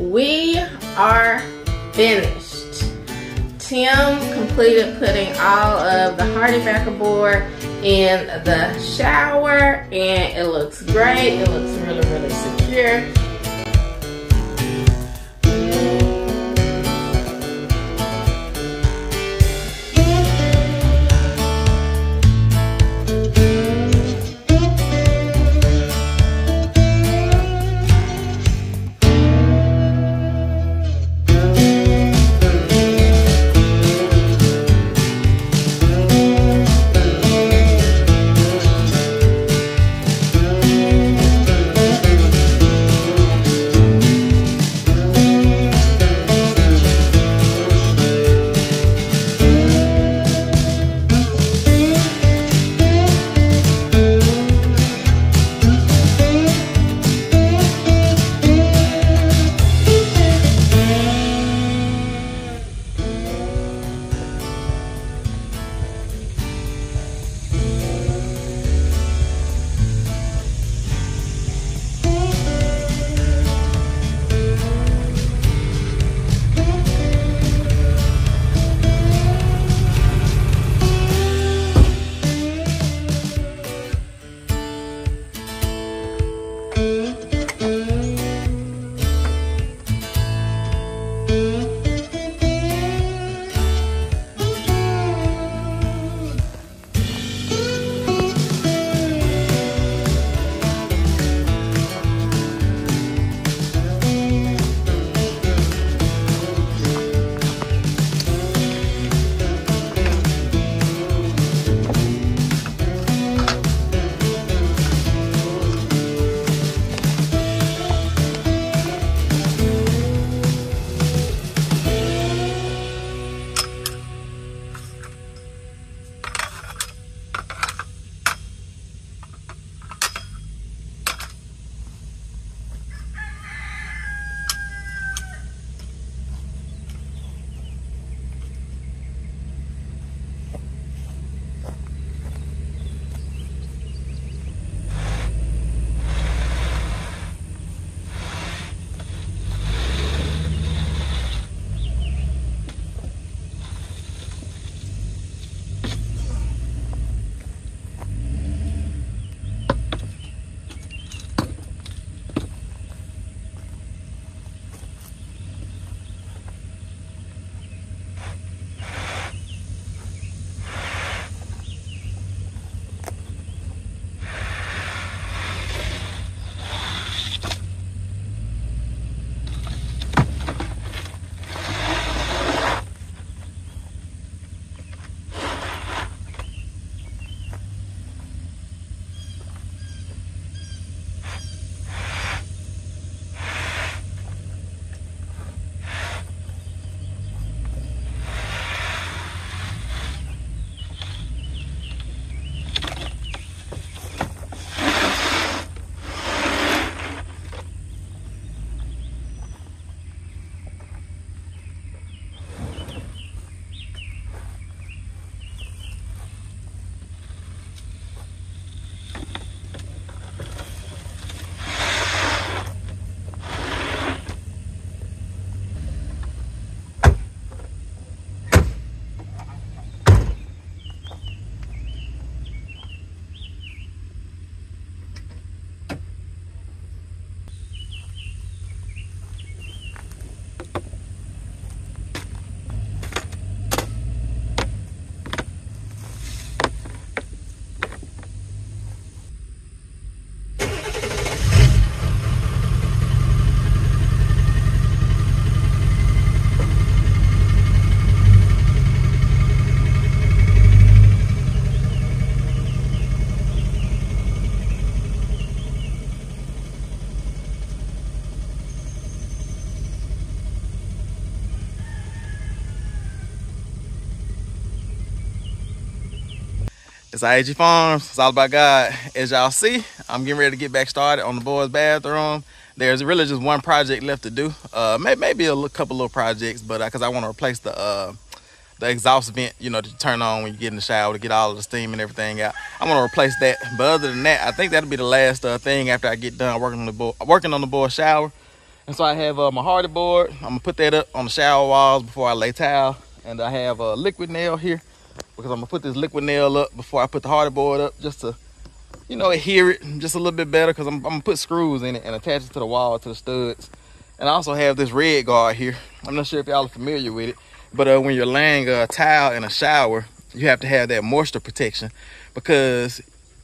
we are finished. Tim completed putting all of the hardy backer board in the shower, and it looks great. It looks really, really secure. It's I.A.G Farms. It's all about God. As y'all see, I'm getting ready to get back started on the boys' bathroom. There's really just one project left to do. Maybe a couple little projects, but because I want to replace the exhaust vent, you know, to turn on when you get in the shower to get all of the steam and everything out. I want to replace that. But other than that, I think that'll be the last thing after I get done working on the boy shower. And so I have my hardy board. I'm gonna put that up on the shower walls before I lay towel. And I have a liquid nail here because I'm gonna put this liquid nail up before I put the hardy board up, just to, you know, adhere it just a little bit better, because I'm gonna put screws in it and attach it to the wall, to the studs. And I also have this red guard here. I'm not sure if y'all are familiar with it, but when you're laying a towel in a shower, you have to have that moisture protection, because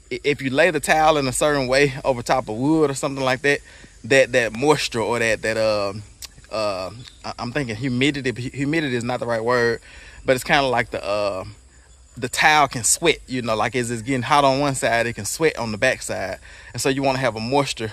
if you lay the towel in a certain way over top of wood or something like that, that moisture, or I'm thinking humidity is not the right word, but it's kind of like the towel can sweat, you know, like as it's getting hot on one side, it can sweat on the back side. And so you want to have a moisture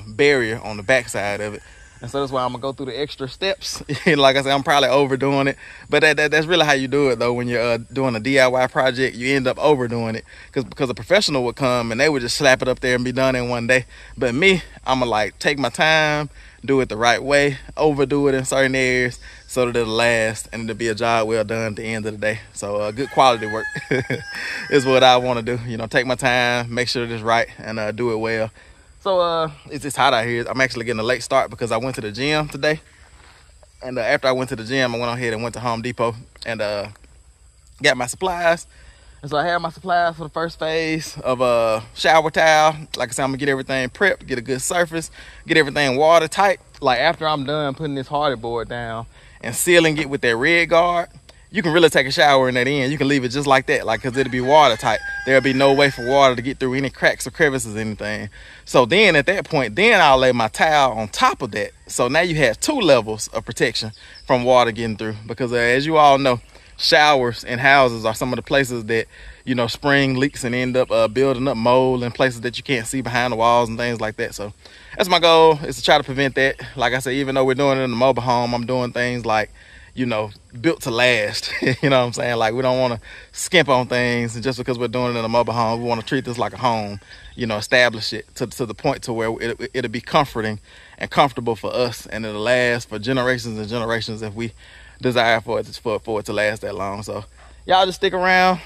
barrier on the back side of it. And so that's why I'm gonna go through the extra steps. Like I said, I'm probably overdoing it, but that's really how you do it though. When you're doing a DIY project, you end up overdoing it, because a professional would come and they would just slap it up there and be done in one day. But me, I'm gonna like take my time, do it the right way, overdo it in certain areas so that it'll last and it'll be a job well done at the end of the day. So good quality work is what I want to do. You know, take my time, make sure it's right, and do it well. So it's hot out here. I'm actually getting a late start because I went to the gym today. And after I went to the gym, I went ahead and went to Home Depot and got my supplies. And so I have my supplies for the first phase of a shower towel. Like I said, I'm gonna get everything prepped, get a good surface, get everything watertight. Like after I'm done putting this hardy board down and sealing it with that red guard, you can really take a shower in that end. You can leave it just like that, like, because it'll be watertight. There'll be no way for water to get through any cracks or crevices or anything. So then at that point, then I'll lay my towel on top of that. So now you have 2 levels of protection from water getting through, because as you all know, showers in houses are some of the places that, you know, spring leaks and end up building up mold in places that you can't see behind the walls and things like that. So that's my goal, is to try to prevent that. Like I said, even though we're doing it in the mobile home, I'm doing things like, you know, built to last. You know what I'm saying? Like, we don't want to skimp on things, and just because we're doing it in a mobile home, we want to treat this like a home, you know, establish it to the point to where it'll be comforting and comfortable for us, and it'll last for generations and generations if we desire for it to last that long. So y'all just stick around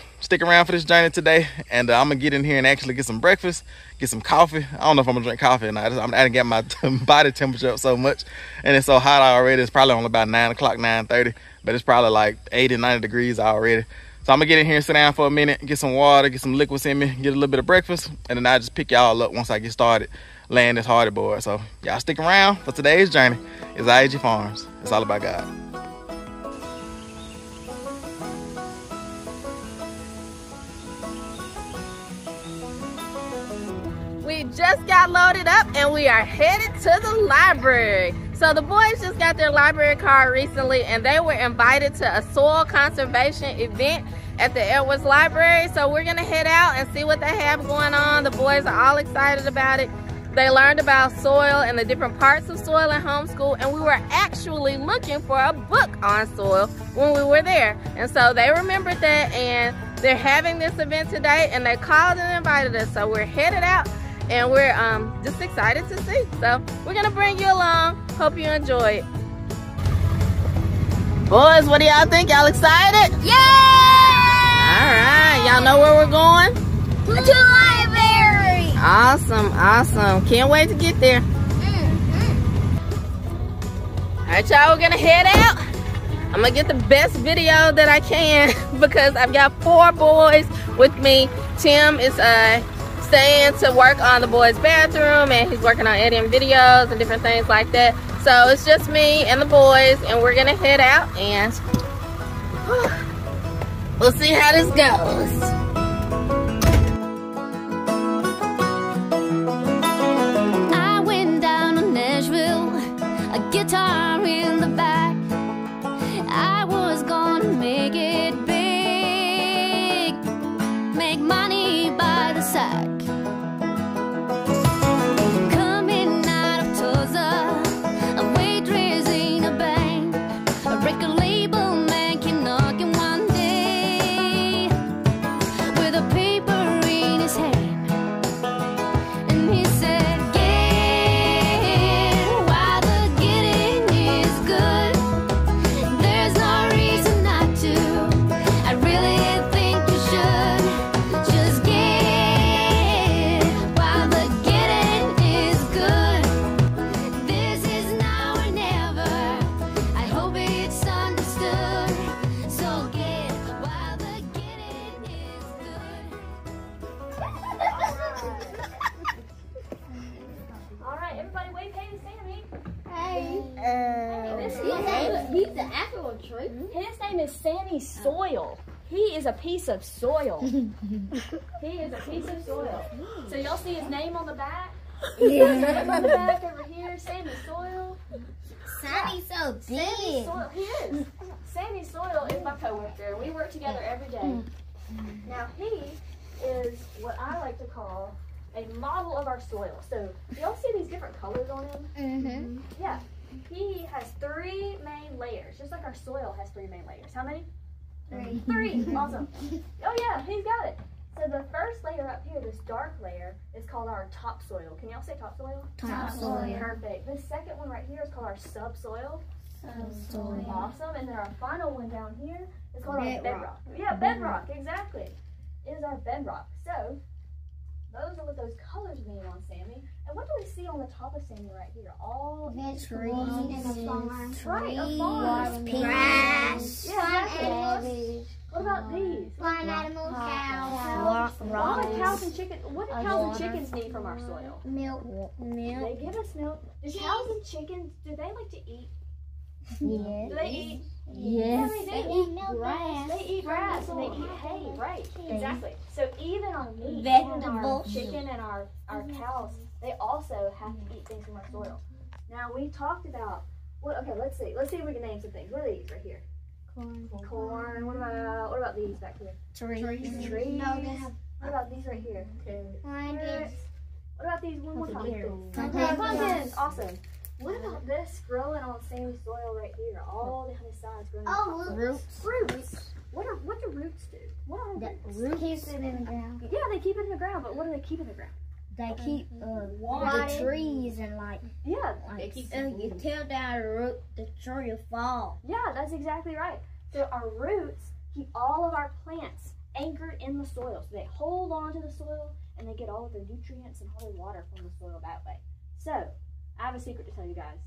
for this journey today, and I'm gonna get in here and actually get some breakfast, get some coffee. I don't know if I'm gonna drink coffee or not. I didn't get my body temperature up so much, and it's so hot already. It's probably only about 9 o'clock, 9:30, but it's probably like 80, 90 degrees already. So I'm gonna get in here and sit down for a minute, get some water, get some liquids in me, get a little bit of breakfast, and then I'll just pick y'all up once I get started laying this hardy board. So y'all stick around for today's journey. It's I.A.G Farms. It's all about God. We just got loaded up and we are headed to the library. So the boys just got their library card recently, and they were invited to a soil conservation event at the Edwards Library. So we're gonna head out and see what they have going on. The boys are all excited about it. They learned about soil and the different parts of soil in homeschool, and we were actually looking for a book on soil when we were there. And so they remembered that, and they're having this event today, and they called and invited us. So we're headed out, and we're just excited to see. So we're gonna bring you along. Hope you enjoy it. Boys, what do y'all think? Y'all excited? Yeah! All right, y'all know where we're going? To the library! Awesome, awesome. Can't wait to get there. All right, y'all, we're gonna head out. I'm gonna get the best video that I can because I've got 4 boys with me. Tim is staying to work on the boys' bathroom, and he's working on editing videos and different things like that. So it's just me and the boys, and we're gonna head out, and we'll see how this goes. I went down to Nashville, a guitar in the back. I was gonna make it big, make money by the sack. Coming out of Tulsa, a waitress in a bank, a record label man came knocking one day with a paper in his hand, and he said, "Get while the getting is good." He's the actual tree. His name is Sammy Soil. He is a piece of soil. He is a piece of soil. So y'all see his name on the back? Yeah. On the back over here, Sammy Soil. Sammy's so big. Sammy Soil, he is. Sammy Soil is my coworker. We work together every day. Now he is what I like to call a model of our soil. So y'all see these different colors on him? Mm-hmm. Yeah. He has 3 main layers, just like our soil has 3 main layers. How many? 3. Awesome. Oh yeah, he's got it. So the first layer up here, this dark layer, is called our topsoil. Can y'all say topsoil? Topsoil. Perfect. The second one right here is called our subsoil. Subsoil. Awesome. And then our final one down here is called our Bedrock. bedrock. Yeah, bedrock, exactly. It is our bedrock. So those are what those colors mean on Sammy. And what do we see on the top of Sammy right here? All Vegetables and a farm. Right, a farm. Grass. Yeah, exactly. What about these? Farm animals, What do cows and chickens? What do cows and chickens need from our soil? milk. They give us milk. Do cows and chickens, do they like to eat? Yes. Do they eat? Yes. Yeah, they eat grass. They eat grass and they eat hay, right? Exactly. So even our meat, and our Vegetables. chicken and our cows, they also have to eat things from our soil. Now we talked about okay, let's see if we can name some things. What are these right here? Corn. What about these back here? Trees. What about these right here? Carrots. What about these one more time? Pumpkins. Awesome. What about this growing on sandy soil right here? All down the sides growing on Oh, top. roots. Roots. What do roots do? What are roots? Keeps it in the ground. Yeah, they keep it in the ground, but what do they keep in the ground? They keep the trees and Yeah, you tear down the root, the tree will fall. yeah, that's exactly right. So our roots keep all of our plants anchored in the soil. So they hold on to the soil and they get all of their nutrients and all their water from the soil that way. So I have a secret to tell you guys.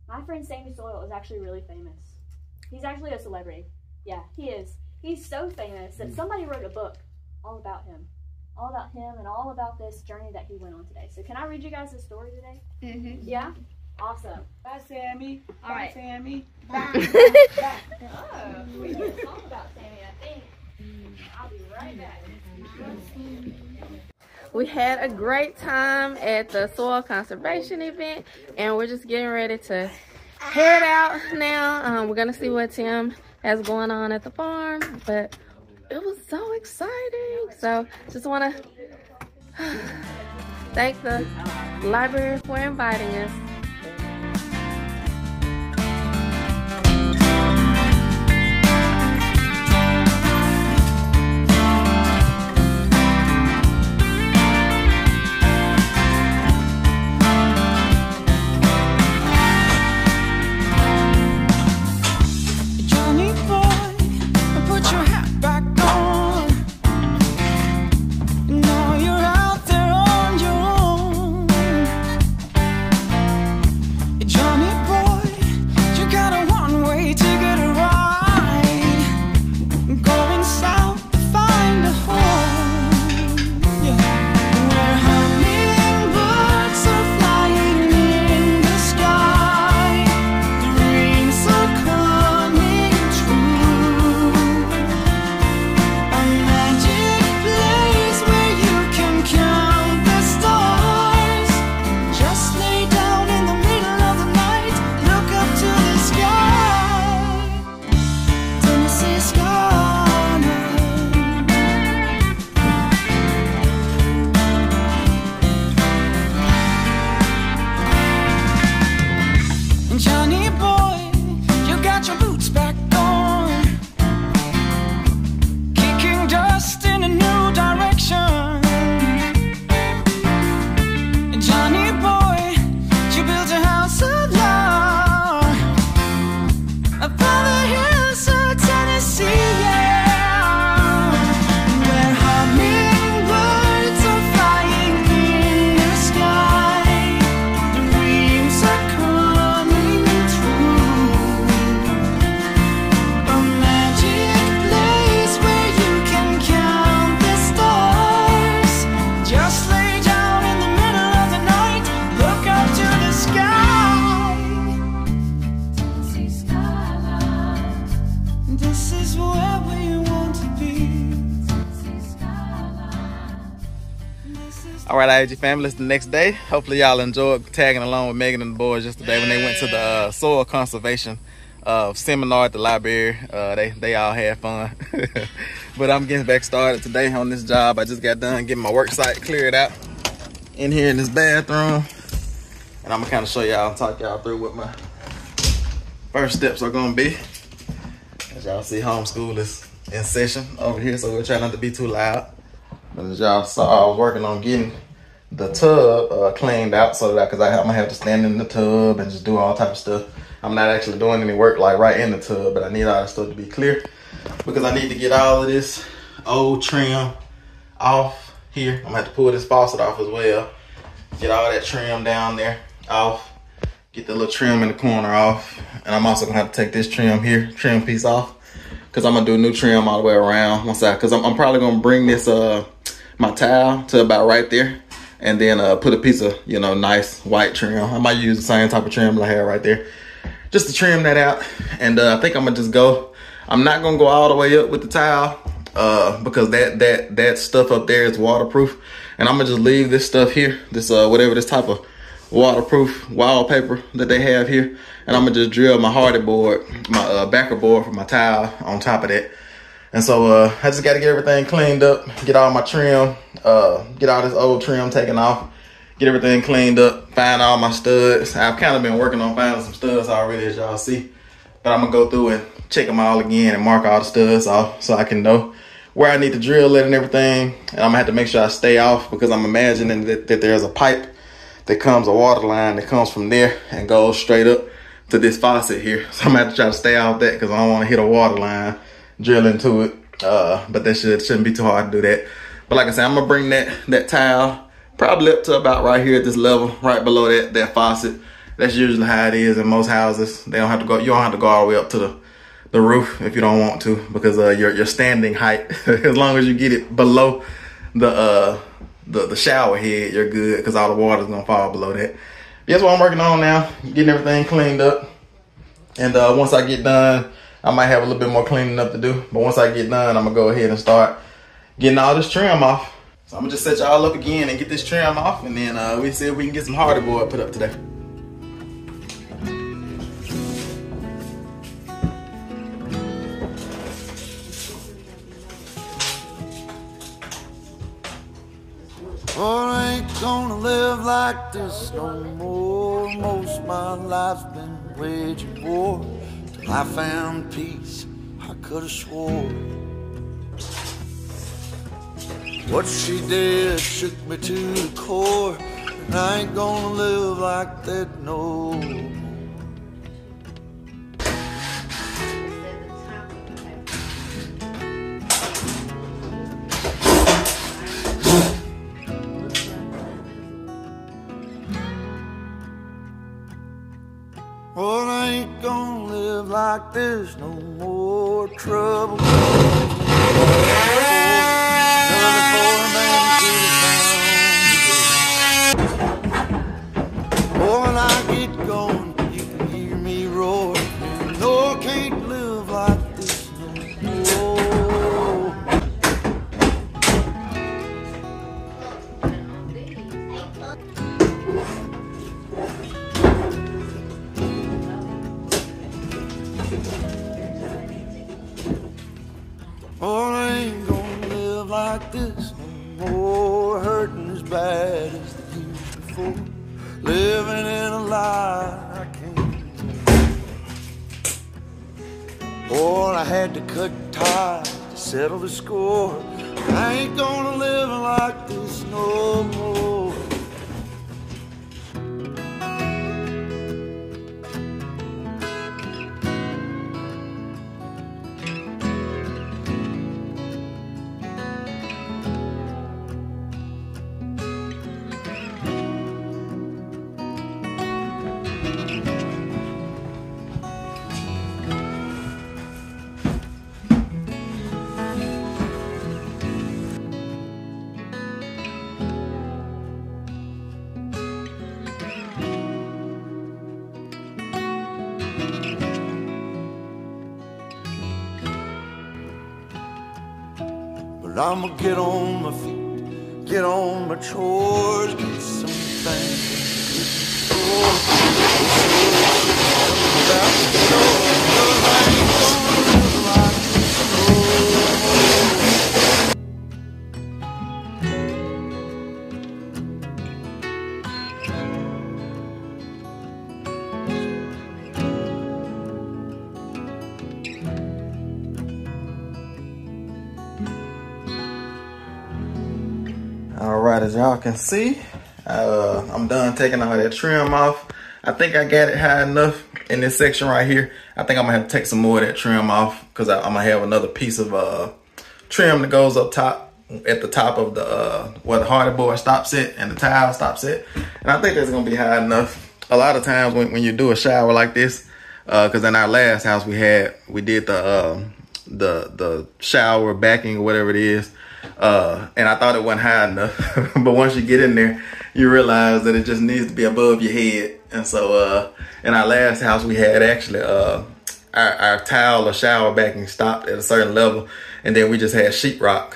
My friend Sammy Soil is actually really famous. He's actually a celebrity. Yeah, he is. He's so famous that somebody wrote a book all about him. All about him and all about this journey that he went on today. So can I read you guys his story today? Mm-hmm. Yeah? Awesome. Bye, Sammy. All right. Sammy. Oh, we need to talk about Sammy, I think. I'll be right back. We had a great time at the soil conservation event, and we're just getting ready to head out now. We're gonna see what Tim has going on at the farm, but it was so exciting. So just want to thank the library for inviting us. Alright, I.A.G family, it's the next day. Hopefully y'all enjoyed tagging along with Megan and the boys yesterday when they went to the soil conservation seminar at the library. They all had fun. But I'm getting back started today on this job. I just got done getting my work site cleared out in here in this bathroom. And I'm gonna kind of show y'all and talk y'all through what my first steps are gonna be. As y'all see, homeschool is in session over here, so we're trying not to be too loud. But as y'all saw, I was working on getting the tub cleaned out so that, because I'm gonna have to stand in the tub and just do all type of stuff. I'm not actually doing any work like right in the tub, but I need all that stuff to be clear because I need to get all of this old trim off here. I'm gonna have to pull this faucet off as well. Get all that trim down there off. Get the little trim in the corner off. And I'm also gonna have to take this trim here, trim piece off, because I'm gonna do new trim all the way around one side. Because I'm probably gonna bring this my towel to about right there, and then put a piece of, you know, nice white trim. I might use the same type of trim that I have right there, just to trim that out. And I think I'm gonna just go. I'm not gonna go all the way up with the towel because that stuff up there is waterproof, and I'm gonna just leave this stuff here, this whatever this type of waterproof wallpaper that they have here, and I'm gonna just drill my hardy board, my backer board for my towel on top of that. And so I just got to get everything cleaned up, get all my trim, get all this old trim taken off, get everything cleaned up, find all my studs. I've kind of been working on finding some studs already, as y'all see, but I'm gonna go through and check them all again and mark all the studs off so I can know where I need to drill it and everything. And I'm gonna have to make sure I stay off, because I'm imagining that there's a pipe that comes, a water line that comes from there and goes straight up to this faucet here. So I'm gonna have to try to stay off that, because I don't want to hit a water line, drill into it. But that shouldn't be too hard to do that. But like I said, I'm gonna bring that towel probably up to about right here at this level, right below that faucet. That's usually how it is in most houses. They don't have to go. You don't have to go all the way up to the roof if you don't want to, because your standing height, as long as you get it below the shower head, you're good, because all the water's gonna fall below that. That's what I'm working on now, getting everything cleaned up. And once I get done, I might have a little bit more cleaning up to do, but once I get done, I'm gonna go ahead and start getting all this trim off. So I'm gonna just set y'all up again and get this trim off, and then we see if we can get some hardy board put up today. Oh, I ain't gonna live like this no more. Most of my life's been waging war till I found peace. I could have swore what she did shook me to the core, and I ain't gonna live like that no more. Well, I ain't gonna live like there's no more trouble. Another poor man to the town. Oh, when I get going, you can hear me roar. You know I can't live like this no more. Oh, I ain't gonna live like this no more. Hurting as bad as the years before. Living in a lie I can't. Oh, I had to cut ties to settle the score. I ain't gonna live like this no more. But I'ma get on my feet, get on my chores, get some things. All right, as y'all can see, I'm done taking all that trim off. I think I got it high enough in this section right here. I think I'm gonna have to take some more of that trim off because I'm gonna have another piece of trim that goes up top at the top of the where the hardy board stops at and the tile stops at. And I think that's gonna be high enough. A lot of times when you do a shower like this, because in our last house we did the shower backing or whatever it is. And I thought it wasn't high enough, but once you get in there, you realize that it just needs to be above your head. And so, in our last house, we had actually, our tile or shower backing stopped at a certain level. And then we just had sheetrock,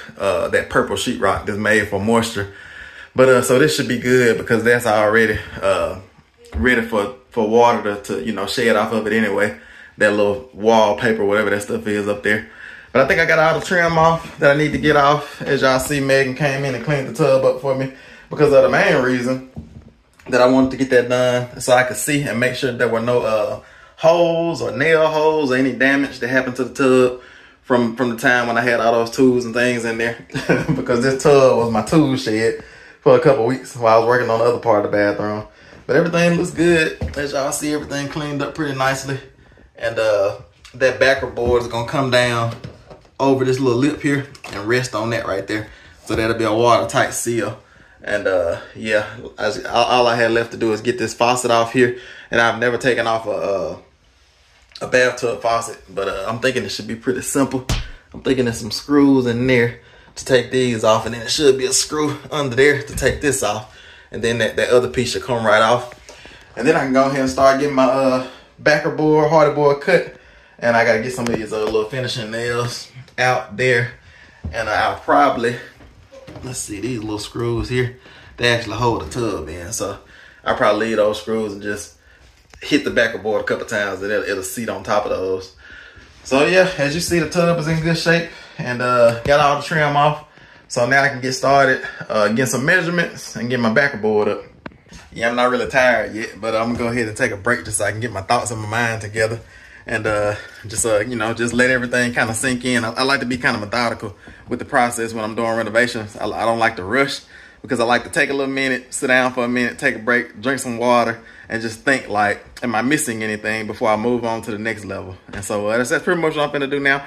that purple sheetrock that's made for moisture. But, so this should be good because that's already, ready for water to, you know, shed off of it anyway. That little wallpaper, whatever that stuff is up there. But I think I got all the trim off that I need to get off. As y'all see, Megan came in and cleaned the tub up for me because of the main reason that I wanted to get that done so I could see and make sure there were no holes or nail holes or any damage that happened to the tub from the time when I had all those tools and things in there. Because this tub was my tool shed for a couple weeks while I was working on the other part of the bathroom. But everything looks good. As y'all see, everything cleaned up pretty nicely. And that backer board is gonna come down over this little lip here and rest on that right there. So that'll be a watertight seal. And yeah, all I had left to do is get this faucet off here. And I've never taken off a bathtub faucet, but I'm thinking it should be pretty simple. I'm thinking there's some screws in there to take these off, and then it should be a screw under there to take this off. And then that other piece should come right off. And then I can go ahead and start getting my backer board, hardy board cut. And I gotta get some of these little finishing nails out there. And I'll probably, let's see, these little screws here, they actually hold the tub in. So I'll probably leave those screws and just hit the backer board a couple times and it'll seat on top of those. So yeah, as you see, the tub is in good shape and got all the trim off. So now I can get started, get some measurements and get my backer board up. Yeah, I'm not really tired yet, but I'm gonna go ahead and take a break just so I can get my thoughts and my mind together. And just you know, just let everything kind of sink in. I like to be kind of methodical with the process when I'm doing renovations. I don't like to rush because I like to take a little minute, sit down for a minute, take a break, drink some water, and just think like, am I missing anything before I move on to the next level? And so that's pretty much what I'm gonna do now.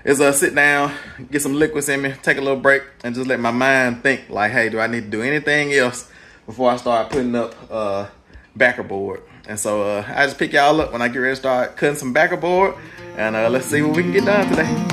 Is sit down, get some liquids in me, take a little break, and just let my mind think like, hey, do I need to do anything else before I start putting up backer board? And so I just pick y'all up when I get ready to start cutting some backer board. And let's see what we can get done today.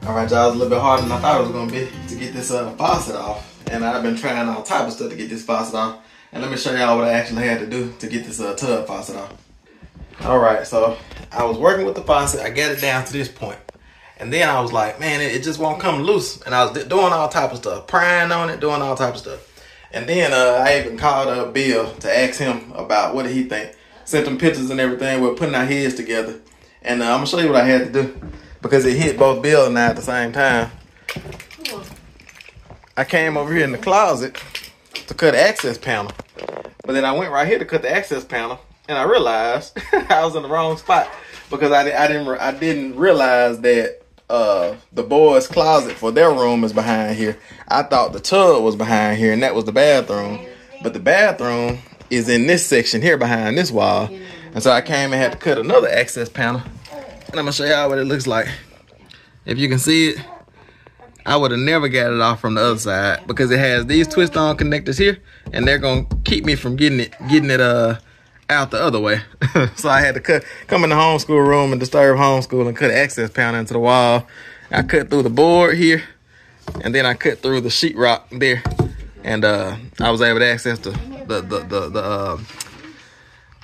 Alright y'all, it was a little bit harder than I thought it was going to be to get this faucet off. And I've been trying all type of stuff to get this faucet off. And let me show y'all what I actually had to do to get this tub faucet off. Alright, so I was working with the faucet. I got it down to this point. And then I was like, man, it just won't come loose. And I was doing all type of stuff, prying on it, doing all type of stuff. And then I even called Bill to ask him about what did he think. Sent him pictures and everything. We're putting our heads together. And I'm gonna show you what I had to do because it hit both buildings now at the same time. I came over here in the closet to cut the access panel, but then I went right here to cut the access panel, and I realized I was in the wrong spot because I didn't realize that the boys' closet for their room is behind here. I thought the tub was behind here, and that was the bathroom, but the bathroom is in this section here behind this wall. And so I came and had to cut another access panel, and I'm gonna show y'all what it looks like. If you can see it, I would have never got it off from the other side because it has these twist-on connectors here, and they're gonna keep me from getting it out the other way. So I had to come in the homeschool room and disturb homeschool and cut an access panel into the wall. I cut through the board here, and then I cut through the sheetrock there, and I was able to access the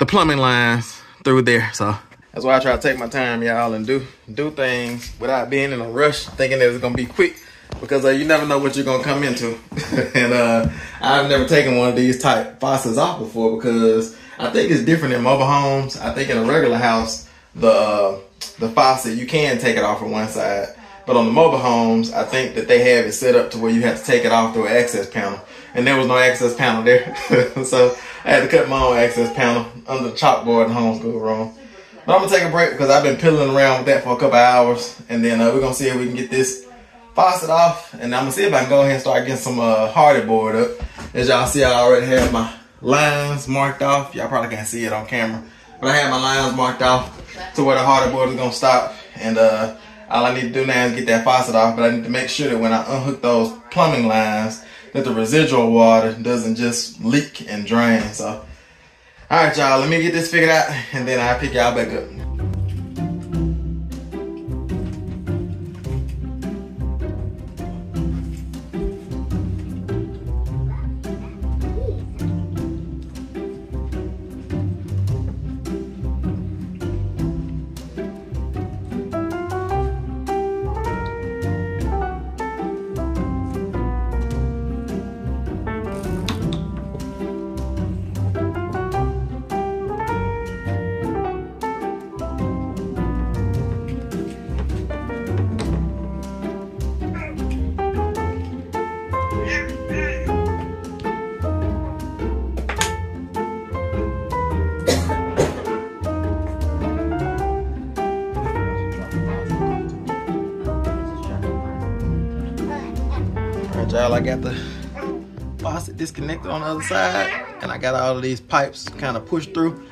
plumbing lines through there. So that's why I try to take my time, y'all, and do things without being in a rush, thinking that it's gonna be quick, because you never know what you're gonna come into. And I've never taken one of these type faucets off before because I think it's different in mobile homes. I think in a regular house, the faucet, you can take it off from one side, but on the mobile homes, I think that they have it set up to where you have to take it off through an access panel, and there was no access panel there. So I had to cut my own access panel under the chalkboard in the homeschool room. But I'm gonna take a break because I've been piddling around with that for a couple hours, and then we're gonna see if we can get this faucet off, and I'm gonna see if I can go ahead and start getting some hardy board up. As y'all see, I already have my lines marked off. Y'all probably can't see it on camera, but I have my lines marked off to where the hardy board is gonna stop. And all I need to do now is get that faucet off, but I need to make sure that when I unhook those plumbing lines, that the residual water doesn't just leak and drain. So all right, y'all, let me get this figured out, and then I'll pick y'all back up. Y'all, I got the faucet disconnected on the other side, and I got all of these pipes kind of pushed through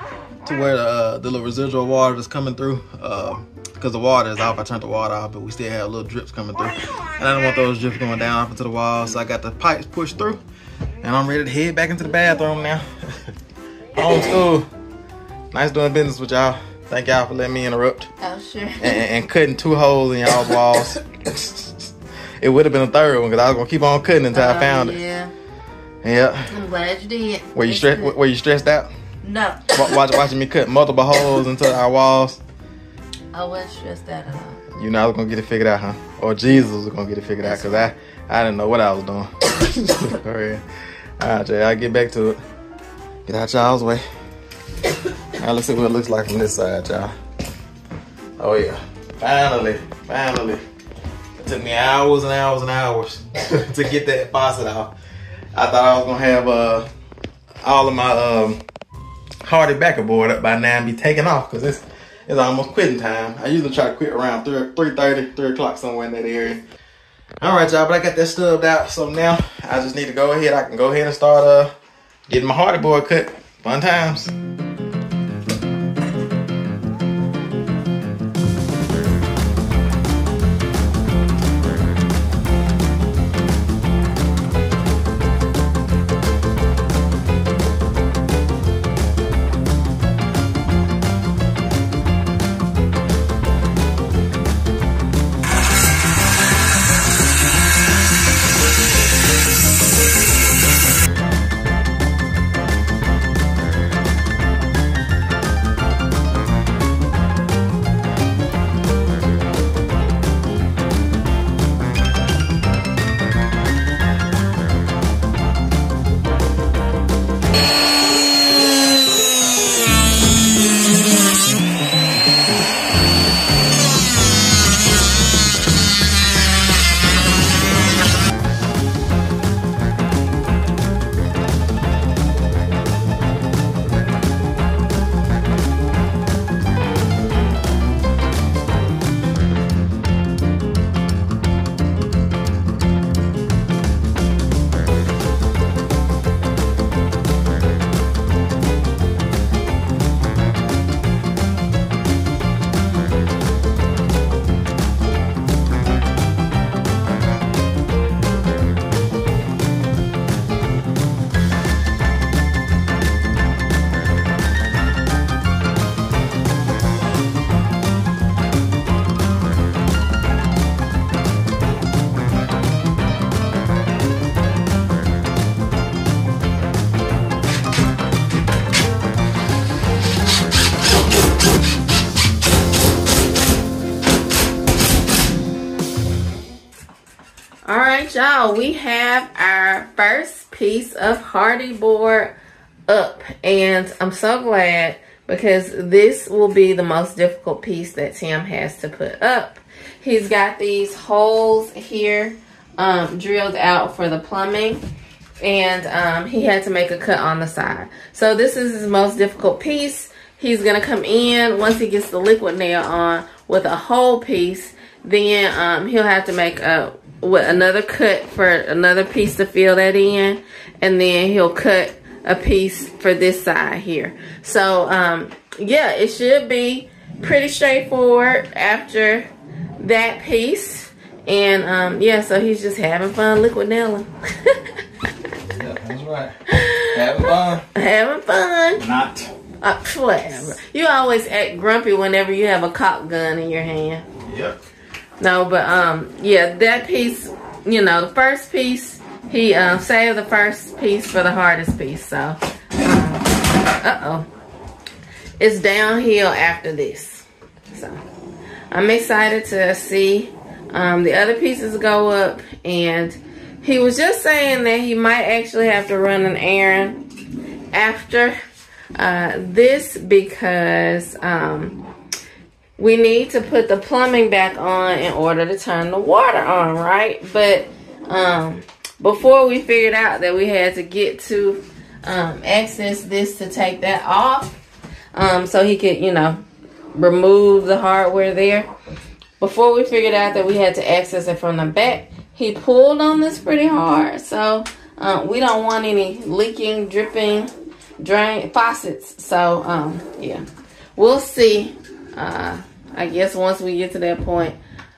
to where the little residual water is coming through, because the water is off. I turned the water off, but we still have little drips coming through, and I don't want those drips going down off into the wall. So I got the pipes pushed through, and I'm ready to head back into the bathroom now. Homeschool. Nice doing business with y'all. Thank y'all for letting me interrupt. Oh, sure. And cutting 2 holes in y'all's walls. It would have been a third one because I was gonna keep on cutting until I found it. Yeah. Yeah. I'm glad you did. Were you stressed out? No. Watching me cut multiple holes into our walls. I wasn't stressed out at all. You know I was gonna get it figured out, huh? Or Jesus was gonna get it figured out, because I didn't know what I was doing. All right, Jay, I'll get back to it. Get out y'all's way. Now let's see what it looks like from this side, y'all. Oh yeah, finally. It took me hours and hours and hours to get that faucet off. I thought I was gonna have all of my hardy backer board up by now and be taken off, because it's almost quitting time. I usually try to quit around 3:30, 3 o'clock, somewhere in that area. All right, y'all, but I got that stubbed out, so now I just need to go ahead. I can go ahead and start getting my hardy board cut. Fun times. right, y'all, we have our first piece of hardy board up, and I'm so glad because this will be the most difficult piece that Tim has to put up. He's got these holes here drilled out for the plumbing, and he had to make a cut on the side. So this is his most difficult piece. He's gonna come in once he gets the liquid nail on with a whole piece. Then he'll have to make another cut for another piece to fill that in, and then he'll cut a piece for this side here. So yeah, it should be pretty straightforward after that piece. And yeah, so he's just having fun liquid nailing. Yeah, that's right. Having fun. Having fun. Not. Whatever. You always act grumpy whenever you have a caulk gun in your hand. Yep. No, but yeah, that piece, you know, the first piece, he saved the first piece for the hardest piece. So, it's downhill after this. So, I'm excited to see the other pieces go up. And he was just saying that he might actually have to run an errand after this because we need to put the plumbing back on in order to turn the water on, right? But before we figured out that we had to get to access this to take that off so he could, you know, remove the hardware there. Before we figured out that we had to access it from the back, he pulled on this pretty hard. So we don't want any leaking, dripping, drain faucets. So yeah, we'll see. I guess once we get to that point,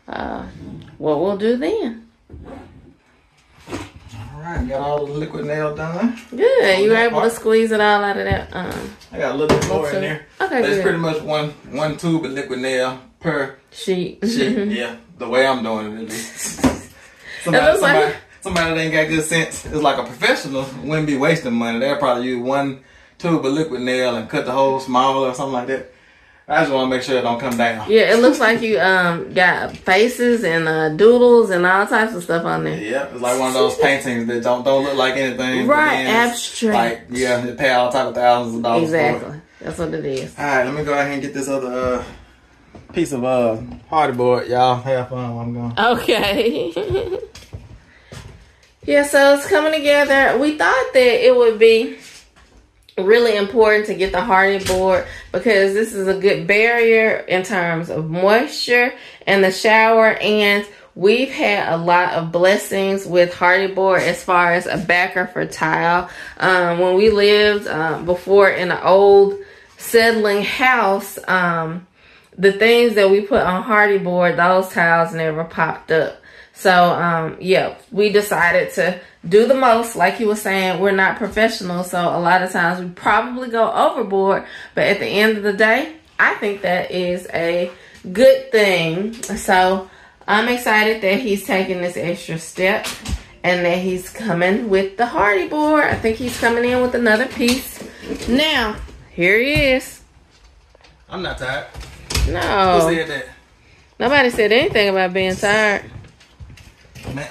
what we'll do then. Alright, got all the liquid nail done. Good. You were able to squeeze it all out of that. I got a little bit more in there. Okay, It's good. pretty much one tube of liquid nail per sheet. Yeah, the way I'm doing it at least. Like Somebody that ain't got good sense is like a professional wouldn't be wasting money. They'll probably use one tube of liquid nail and cut the hole smaller or something like that. I just want to make sure it don't come down. Yeah, it looks like you got faces and doodles and all types of stuff on there. Yeah, it's like one of those paintings that don't look like anything. Right, abstract. Like, yeah, they pay all type of thousands of dollars Exactly. for it. That's what it is. Alright, let me go ahead and get this other piece of hardy board. Y'all have fun while I'm going. Okay. Yeah, so it's coming together. We thought that it would be really important to get the hardy board because this is a good barrier in terms of moisture in the shower, and we've had a lot of blessings with hardy board as far as a backer for tile. When we lived before in an old settling house, the things that we put on hardy board, those tiles never popped up. So, yeah, we decided to do the most. Like you were saying, we're not professionals, so a lot of times we probably go overboard. But at the end of the day, I think that is a good thing. So, I'm excited that he's taking this extra step and that he's coming with the hardy board. I think he's coming in with another piece. Now, here he is. I'm not tired. No. Who said that? Nobody said anything about being tired.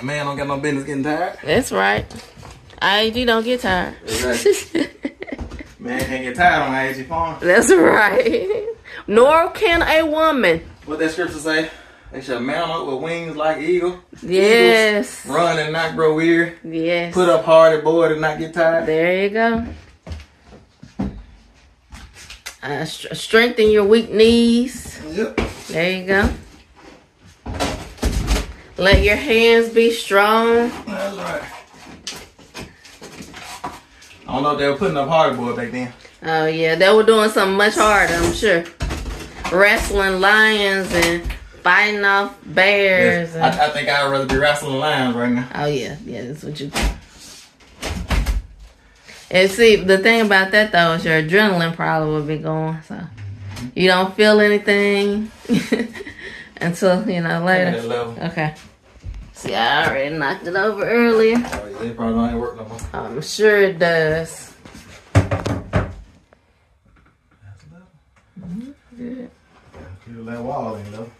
Man don't got no business getting tired. That's right. I.A.G don't get tired. Exactly. Man can't get tired on I.A.G farm. That's right. Nor can a woman. What that scripture say? They shall mount up with wings like eagle. Yes. Eagles run and not grow weary. Yes. Put up hardy board and not get tired. There you go. Strengthen your weak knees. Yep. There you go. Let your hands be strong. That's right. I don't know if they were putting up hardy board back then. Oh yeah, they were doing something much harder, I'm sure. Wrestling lions and fighting off bears. Yes. I think I'd rather be wrestling lions right now. Oh yeah, that's what you think. And see, the thing about that though is your adrenaline probably will be going, so you don't feel anything until, you know, later. Okay. See, I already knocked it over earlier. Oh, yeah, they probably don't work no more. I'm sure it does. Good. Keep that wall in though.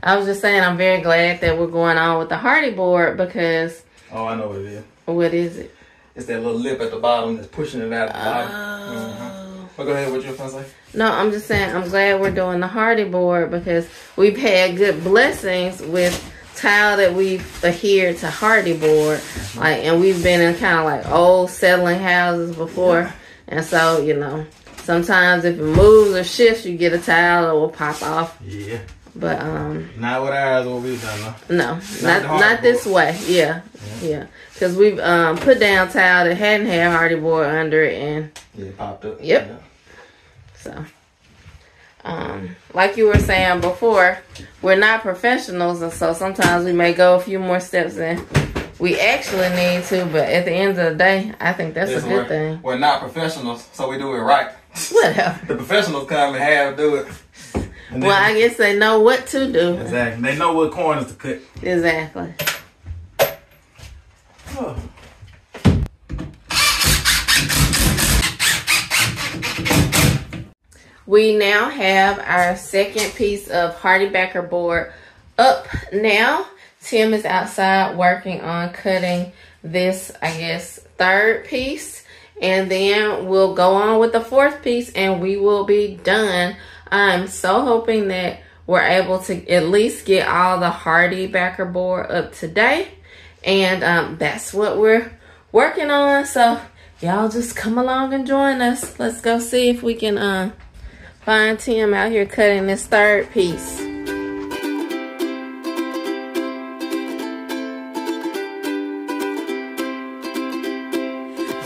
I was just saying I'm very glad that we're going on with the hardy board because... Oh, I know what it is. What is it? It's that little lip at the bottom that's pushing it out at the bottom. Well, go ahead. What you gonna say? No, I'm just saying I'm glad we're doing the hardy board because we've had good blessings with tile that we've adhered to hardy board. Like, and we've been in kind of like old settling houses before. And so, you know, sometimes if it moves or shifts, you get a tile that will pop off. Yeah. But not with ours, what we've done. No, not this way. Yeah. Because we've put down tile that hadn't had hardy board under it, and it popped up. Yep. Yeah. So, like you were saying before, we're not professionals, and so sometimes we may go a few more steps than we actually need to. But at the end of the day, I think that's a good thing. We're not professionals, so we do it right. Whatever. The professionals come and have do it. Well, I guess they know what to do. Exactly. They know what corners to cut. Exactly. Oh. We now have our second piece of hardy backer board up now. Tim is outside working on cutting this, I guess, third piece. And then we'll go on with the fourth piece and we will be done. I'm so hoping that we're able to at least get all the hardy backer board up today. And that's what we're working on. So y'all just come along and join us. Let's go see if we can find Tim out here cutting this third piece.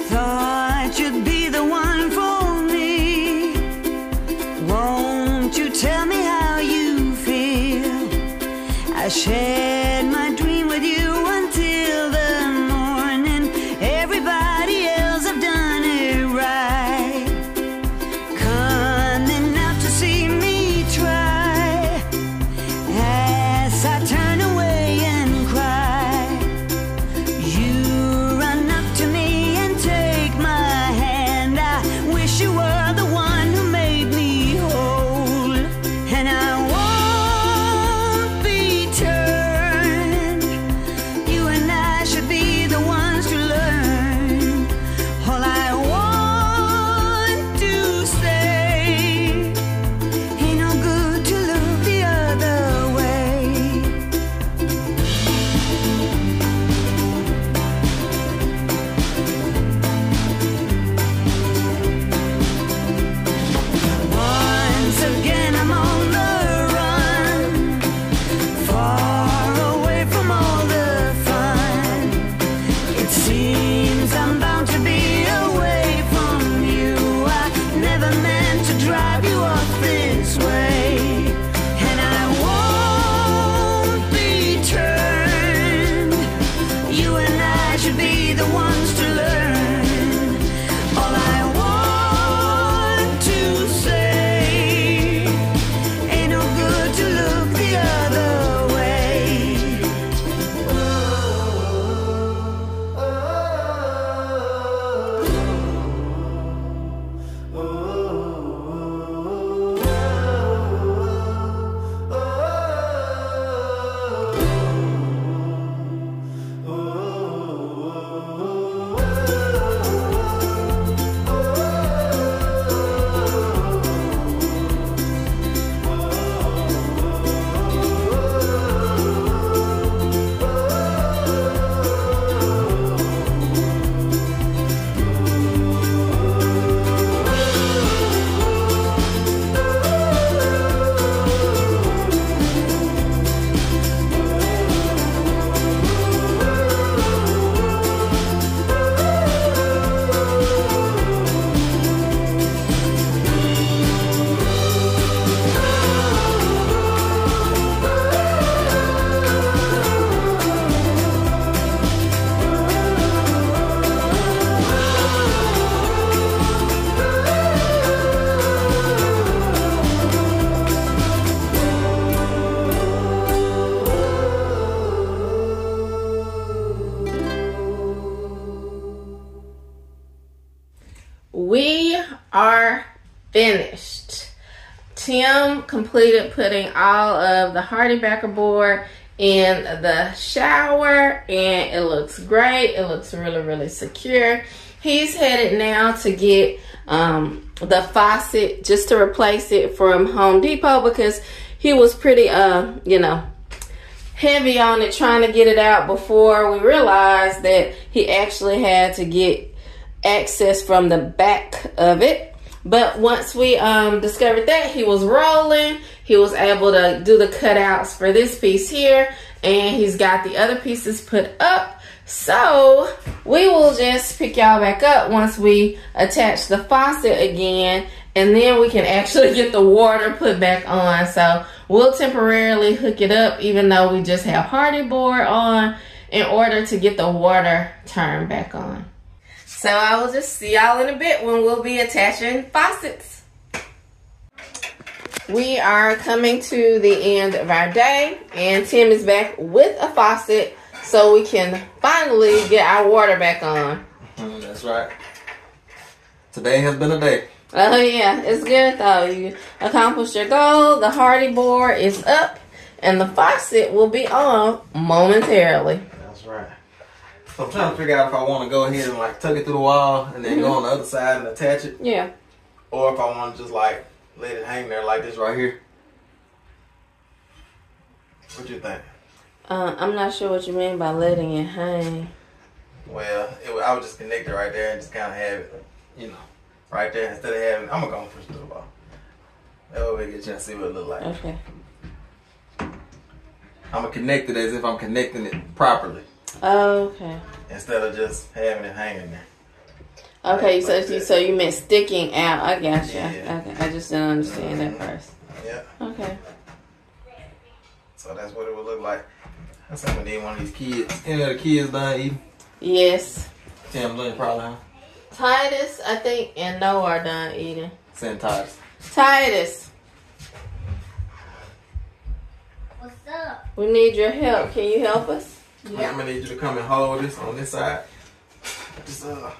Thought you'd be the one for me. Won't you tell me how you feel? I shared my dream with you until the morning. Everybody else have done it right. Coming out to see me try. As I turn away and cry, you run up to me and take my hand. I wish you were the one who made me whole. And I won't be turned. You and I should be the ones to learn. All I want to say, ain't no good to look the other way. Once again I'm on the run, far away from all the fun. It seems I'm bound to be away from you. I never meant to drive you off this way. And I won't be turned. You and I should be the ones to learn. All I want to say, ain't no good to look the other way. We are finished. Tim completed putting all of the Hardy-Backer board in the shower, and it looks great. It looks really, really secure. He's headed now to get the faucet just to replace it from Home Depot, because he was pretty, you know, heavy on it trying to get it out before we realized that he actually had to get access from the back of it. But once we discovered that, he was rolling. He was able to do the cutouts for this piece here, and he's got the other pieces put up. So we will just pick y'all back up once we attach the faucet again, and then we can actually get the water put back on. So we'll temporarily hook it up, even though we just have Hardy board on, in order to get the water turned back on. So I will just see y'all in a bit when we'll be attaching faucets. We are coming to the end of our day, and Tim is back with a faucet so we can finally get our water back on. That's right. Today has been a day. Oh yeah, it's good though. You accomplished your goal. The Hardy board is up, and the faucet will be on momentarily. That's right. So I'm trying to figure out if I want to go ahead and like tuck it through the wall and then go on the other side and attach it. Yeah. Or if I want to just like let it hang there like this right here. What you think? I'm not sure what you mean by letting it hang. Well, I would just connect it right there and just kind of have it, you know, right there instead of having. I'm gonna go push through the wall. That way we get a chance to see what it look like. Okay. I'm gonna connect it as if I'm connecting it properly. Okay. Instead of just having it hanging there. Okay, Like so you meant sticking out. I got you. Yeah. Okay, I just didn't understand that first. Yeah. Okay. So that's what it would look like. That's like we need one of these kids. Any of the kids done eating? Yes. Tim Lynn probably, huh? Titus, I think, and Noah are done eating. Send Titus. Titus, What's up? we need your help. Can you help us? Yeah. I'm gonna need you to come and hold this on this side. Just hold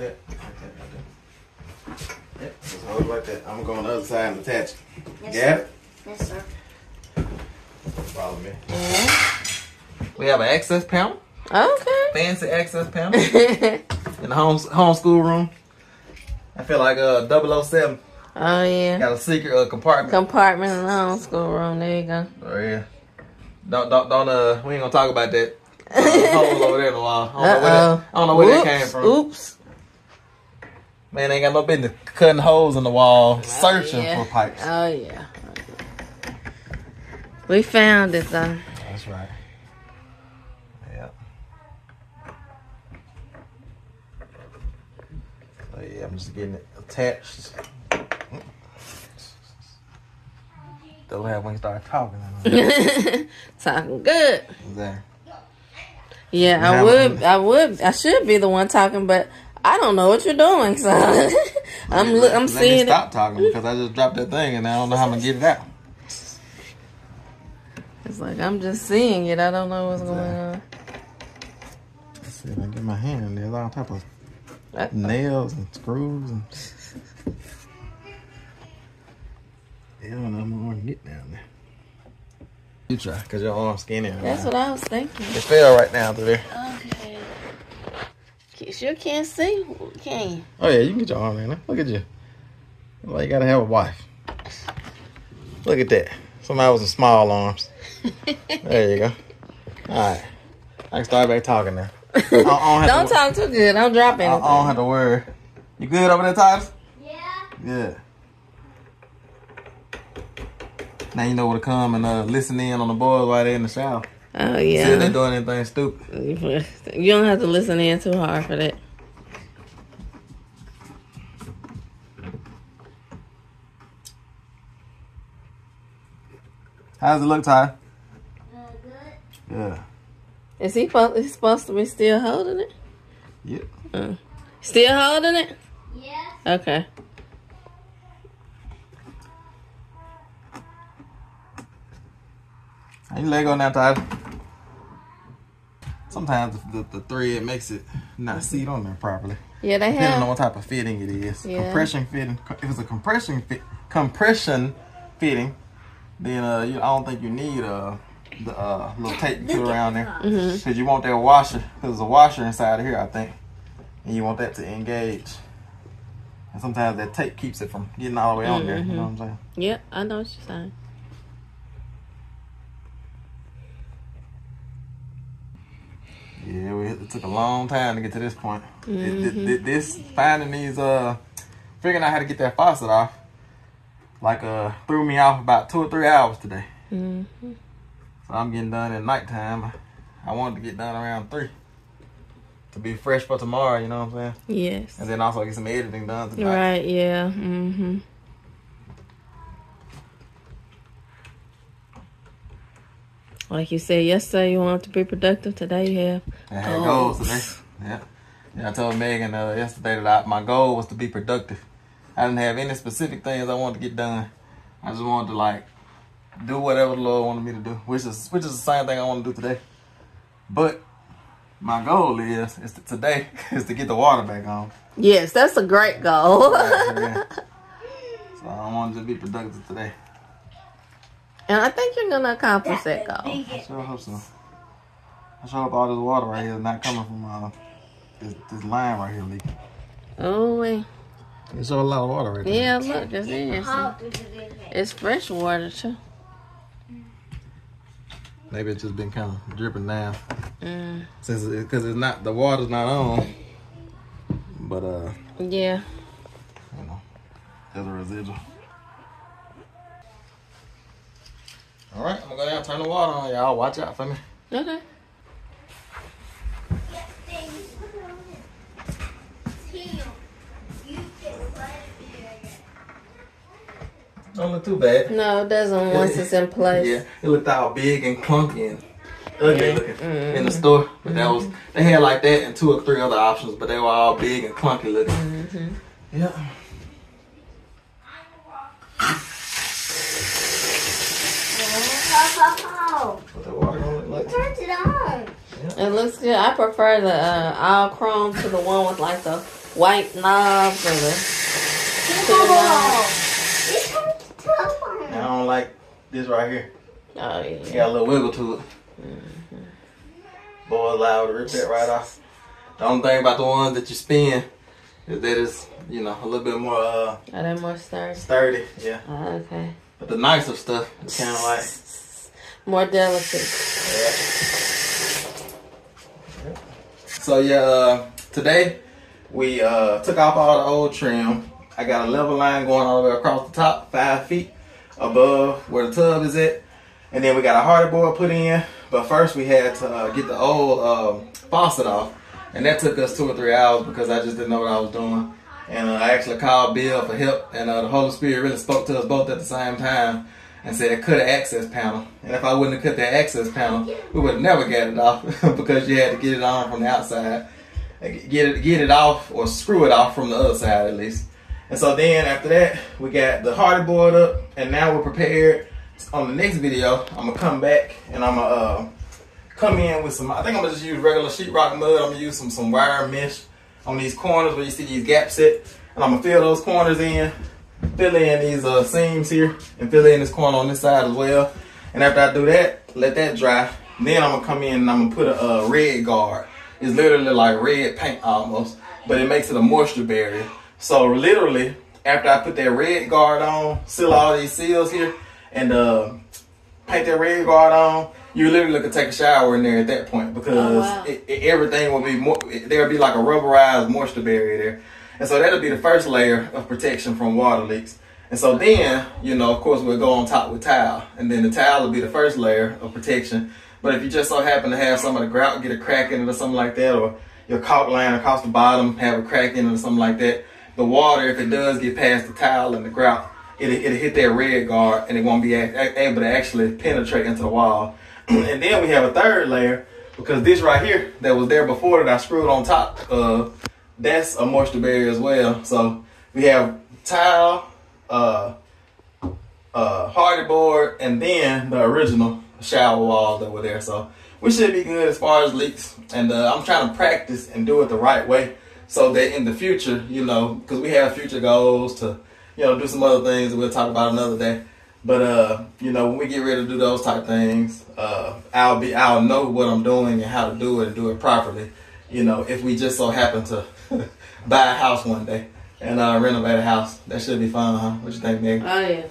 it like that. Yep, just hold it like that. I'm gonna go on the other side and attach it. Yes, Got it? Yes, sir. Follow me. Yeah. We have an access panel. Okay. Fancy access panel. In the homeschool room. I feel like 007. Oh yeah. Got a secret compartment. Compartment in the homeschool room. There you go. Oh yeah. Don't we ain't gonna talk about that. Hole over there in the wall. I don't know where that came from. Oops. Man, ain't got no business cutting holes in the wall, searching yeah. for pipes. Oh yeah. We found it though. That's right. Yeah. So yeah, I'm just getting it attached. Don't have when you start talking. Talking good. Exactly. Yeah, I should be the one talking, but I don't know what you're doing, so I'm seeing it. Stop talking because I just dropped that thing and I don't know how I'm gonna get it out. It's like I'm just seeing it. I don't know what's going on. Let's see if I can get my hand in there. It's all type of nails and screws and. I don't know how to get down there. You try, because your arm's skinny. That's what I was thinking. It fell right down through there. Okay. You sure can't see, can you? Oh, yeah, you can get your arm in there. Look at you. Well, you got to have a wife. Look at that. Somebody with some small arms. There you go. All right. I can start back talking now. Don't talk too good. Don't drop anything. I don't have to worry. You good over there, Titus? Yeah. Good. Now you know where to come and listen in on the boys while they're in the shower. Oh, See if yeah. they're doing anything stupid. You don't have to listen in too hard for that. How does it look, Ty? Good. Yeah. Is he supposed to be still holding it? Yep. Still holding it? Yeah. Okay. How you let go now, Tyler? Sometimes the thread makes it not seat on there properly. Yeah, they Depending have. on what type of fitting it is. Yeah. Compression fitting. If it's a compression fitting, then I don't think you need the little tape you put around there, because you want that washer. Because there's a washer inside of here, I think, and you want that to engage. And sometimes that tape keeps it from getting all the way on there. You know what I'm saying? Yep, I know what you're saying. Yeah, it took a long time to get to this point. This finding these figuring out how to get that faucet off, like threw me off about 2 or 3 hours today. So I'm getting done at nighttime. I wanted to get done around 3 to be fresh for tomorrow. You know what I'm saying? Yes. And then also get some editing done tonight. Right. Yeah. Like you said yesterday, you wanted to be productive. Today you have I had goals today. Yeah. I told Megan yesterday that my goal was to be productive. I didn't have any specific things I wanted to get done. I just wanted to like do whatever the Lord wanted me to do, which is the same thing I want to do today. But my goal is today is to get the water back on. Yes, that's a great goal. Right. So I wanted to be productive today. And I think you're gonna accomplish that goal. I sure hope so. I sure hope all this water right here is not coming from this line right here leaking. Oh, wait. It's a lot of water right there. Yeah, look, this is. It's fresh water too. Maybe it's just been kind of dripping down. Since because it's not, the water's not on. But Yeah. you know, there's a residual. All right, I'm gonna go down and turn the water on, y'all. Watch out for me. Okay. Don't look too bad. No, it doesn't once it's in place. Yeah, it looked all big and clunky and ugly looking in the store. But that was, they had like that and 2 or 3 other options, but they were all big and clunky looking. Yeah. What the water gonna look like? Turn it on. It looks good. I prefer the all chrome to the one with like the white knobs or the. I don't like this right here. Oh It yeah. got a little wiggle to it. Boy, allowed to rip that right off. The only thing about the ones that you spin is that it's, you know, a little bit more Are they more sturdy? sturdy. Yeah. Oh, okay. But the nicer stuff is kind of like, More delicate. So yeah, today we took off all the old trim. I got a level line going all the way across the top, 5 feet above where the tub is at. And then we got a hardy board put in. But first we had to get the old faucet off. And that took us 2 or 3 hours because I just didn't know what I was doing. And I actually called Bill for help. And the Holy Spirit really spoke to us both at the same time and said, cut an access panel. And if I wouldn't have cut that access panel, we would have never got it off because you had to get it on from the outside. Get it off or screw it off from the other side at least. And so then after that, we got the hardy board up, and now we're prepared. On the next video, I'm gonna come back and I'm gonna come in with some, I think I'm gonna just use regular sheetrock mud. I'm gonna use some wire mesh on these corners where you see these gaps at. And I'm gonna fill those corners in, fill in these seams here, and fill in this corner on this side as well. And after I do that, let that dry. Then I'm gonna come in and I'm gonna put a red guard. It's literally like red paint almost, but it makes it a moisture barrier. So literally, after I put that red guard on, seal all these seals here, and paint that red guard on, you literally could take a shower in there at that point because everything will be more. There'll be like a rubberized moisture barrier there, and so that'll be the first layer of protection from water leaks. And so then, you know, of course, we'll go on top with tile, and then the tile will be the first layer of protection. But if you just so happen to have some of the grout get a crack in it or something like that, or your caulk line across the bottom have a crack in it or something like that, the water, if it does get past the tile and the grout, it'll hit that red guard and it won't be able to actually penetrate into the wall. And then we have a third layer because this right here that was there before that I screwed on top, that's a moisture barrier as well. So we have tile, hardy board, and then the original shower walls that were there. So we should be good as far as leaks. And I'm trying to practice and do it the right way so that in the future, you know, because we have future goals to, you know, do some other things that we'll talk about another day. But you know, when we get ready to do those type things, I'll know what I'm doing and how to do it and do it properly. You know, if we just so happen to buy a house one day and renovate a house, that should be fun, huh? What you think, Meg? Oh yeah.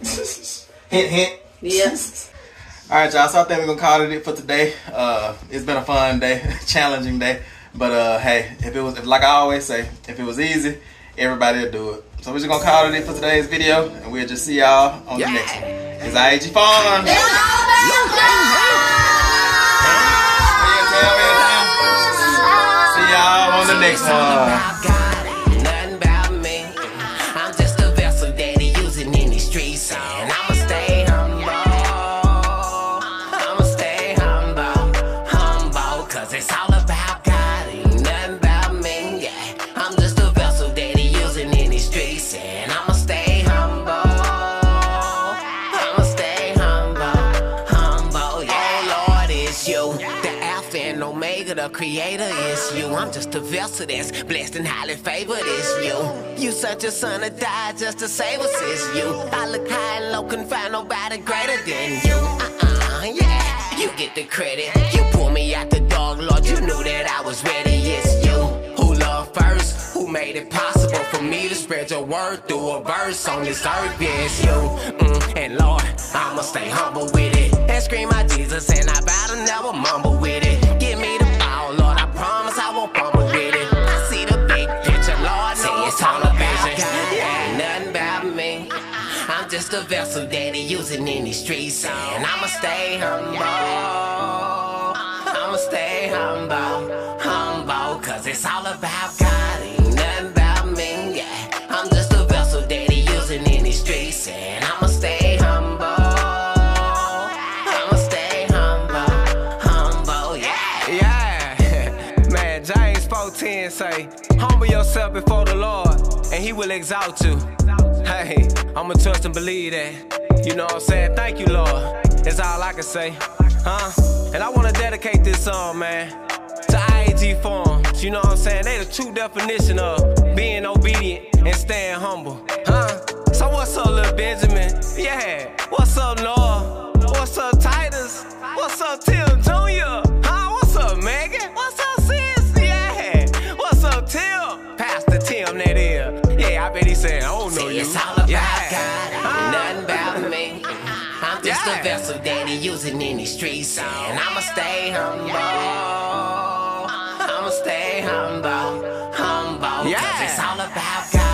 Hint, hint. Yes. All right, y'all. So I think we're gonna call it for today. It's been a fun day, challenging day. But hey, if like I always say, if it was easy, everybody would do it. So we're just gonna call it for today's video, and we'll just see y'all on the next one. It's I.A.G Farms. See y'all on the next one. Nothing about me. I'm just a vessel that he using in these streets, and I'ma stay humble. I'ma stay humble, cause it's all about God. Ain't nothing about me. Yeah, I'm just a vessel that he using in these streets, and I'ma stay humble. I'ma stay humble. Yeah, oh Lord, it's you, the Alpha and Omega, the Creator is you. I'm just a vessel that's blessed and highly favored. It's you. You sent your son to die just to save us. It's you. I look high and low, couldn't find nobody greater than you. Yeah, you get the credit. You pulled me out the dark, Lord. You knew that I was ready. It's you who loved first, who made it possible for me to spread your word through a verse on this earth. Yeah, it's you. And Lord, I'ma stay humble with it and scream out Jesus, and I vow to never mumble with it. Give me the ball, Lord. I promise I won't fumble with it. I see the big picture, Lord. Say it's all about God. Ain't nothing about me. I'm just a vessel that he using in these streets, and I'ma stay humble. I'ma stay humble, cause it's all about God. Ain't nothing about me. Yeah, I'm just a vessel that he using in these streets, and I'ma stay humble. I'ma stay humble, yeah. Yeah, man, James 4:10 say, humble yourself before the Lord, and he will exalt you. Hey, I'ma trust and believe that. You know what I'm saying? Thank you, Lord. That's all I can say. And I wanna dedicate this song, man, to I.A.G Farms. You know what I'm saying? They the true definition of being obedient and staying humble. So what's up, little Benjamin? Yeah. What's up, Noah? What's up, Titus? What's up, Tim Jr.? What's up, Megan? What's up, sis? Yeah. What's up, Tim? Pastor Tim, that is. Yeah, I bet he said, I don't know you. It's all about God. Ain't nothing about me. I'm just a vessel that he using in these streets, and I'ma stay humble. I'ma stay humble, cause it's all about God.